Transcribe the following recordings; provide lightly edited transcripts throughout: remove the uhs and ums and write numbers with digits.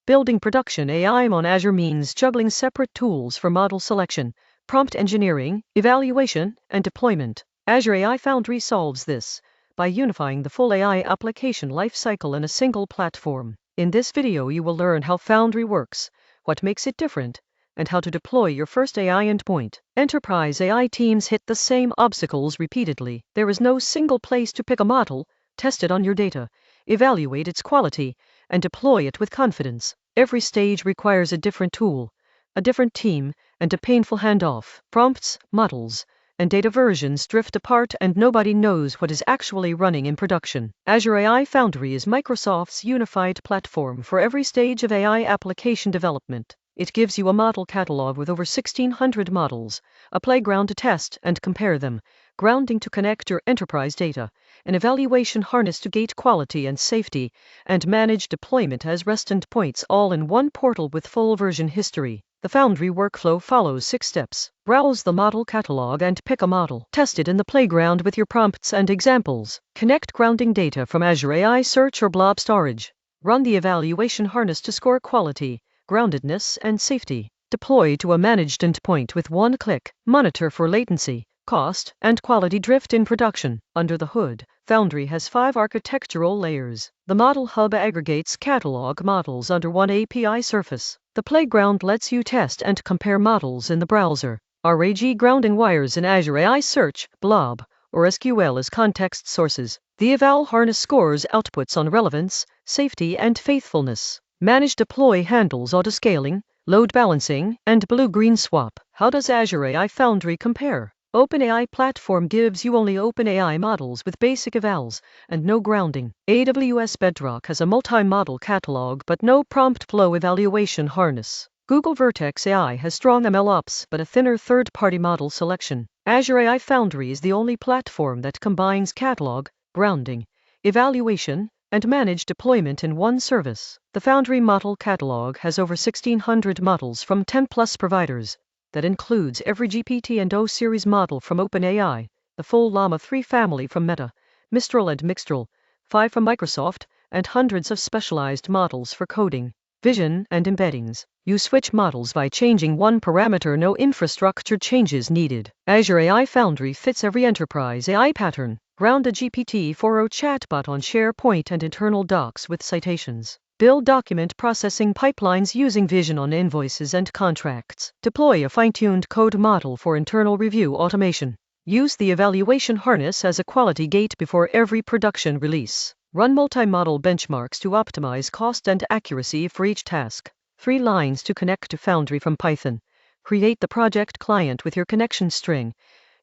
Building production AI on Azure means juggling separate tools for model selection, prompt engineering, evaluation, and deployment. Azure AI Foundry solves this by unifying the full AI application lifecycle in a single platform. In this video, you will learn how Foundry works, what makes it different, and how to deploy your first AI endpoint. Enterprise AI teams hit the same obstacles repeatedly. There is no single place to pick a model, test it on your data, evaluate its quality, and deploy it with confidence. Every stage requires a different tool, a different team, and a painful handoff. Prompts, models, and data versions drift apart and nobody knows what is actually running in production. Azure AI Foundry is Microsoft's unified platform for every stage of AI application development. It gives you a model catalog with over 1,600 models, a playground to test and compare them, grounding to connect your enterprise data, an evaluation harness to gate quality and safety, and manage deployment as REST endpoints all in one portal with full version history. The Foundry workflow follows 6 steps. Browse the model catalog and pick a model. Test it in the playground with your prompts and examples. Connect grounding data from Azure AI Search or Blob storage. Run the evaluation harness to score quality, groundedness, and safety. Deploy to a managed endpoint with one click. Monitor for latency, cost, and quality drift in production. Under the hood, Foundry has 5 architectural layers. The Model Hub aggregates catalog models under one API surface. The Playground lets you test and compare models in the browser. RAG grounding wires in Azure AI Search, Blob, or SQL as context sources. The Eval harness scores outputs on relevance, safety, and faithfulness. Manage Deploy handles autoscaling, load balancing, and blue-green swap. How does Azure AI Foundry compare? OpenAI platform gives you only OpenAI models with basic evals and no grounding. AWS Bedrock has a multi-model catalog but no prompt flow evaluation harness. Google Vertex AI has strong MLOps but a thinner third-party model selection. Azure AI Foundry is the only platform that combines catalog, grounding, evaluation, and managed deployment in one service. The Foundry model catalog has over 1,600 models from 10+ providers. That includes every GPT and O-series model from OpenAI, the full Llama 3 family from Meta, Mistral and Mistral, 5 from Microsoft, and hundreds of specialized models for coding, vision, and embeddings. You switch models by changing one parameter, no infrastructure changes needed. Azure AI Foundry fits every enterprise AI pattern. Ground a GPT-4o chatbot on SharePoint and internal docs with citations. Build document processing pipelines using vision on invoices and contracts. Deploy a fine-tuned code model for internal review automation. Use the evaluation harness as a quality gate before every production release. Run multi-model benchmarks to optimize cost and accuracy for each task. 3 lines to connect to Foundry from Python. Create the project client with your connection string.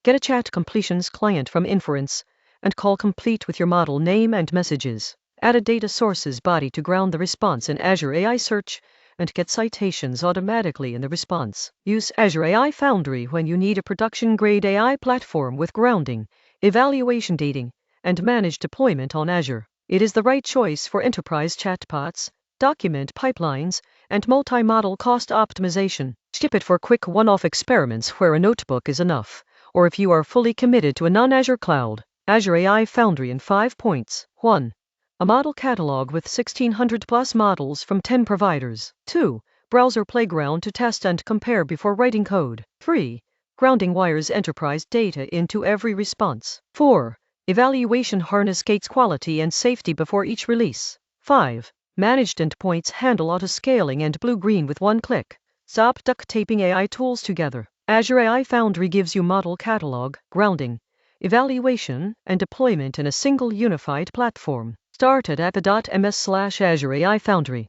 Get a chat completions client from Inference, and call complete with your model name and messages. Add a data sources body to ground the response in Azure AI Search and get citations automatically in the response. Use Azure AI Foundry when you need a production-grade AI platform with grounding, evaluation dating, and managed deployment on Azure. It is the right choice for enterprise chatbots, document pipelines, and multi-model cost optimization. Skip it for quick one-off experiments where a notebook is enough, or if you are fully committed to a non-Azure cloud. Azure AI Foundry in 5 points. 1. A model catalog with 1,600+ models from 10 providers. 2. Browser playground to test and compare before writing code. 3. Grounding wires enterprise data into every response. 4. Evaluation harness gates quality and safety before each release. 5. Managed endpoints handle autoscaling and blue-green with one click. Stop duct taping AI tools together. Azure AI Foundry gives you model catalog, grounding, evaluation, and deployment in a single unified platform. Start at app.ms/Azure AI Foundry.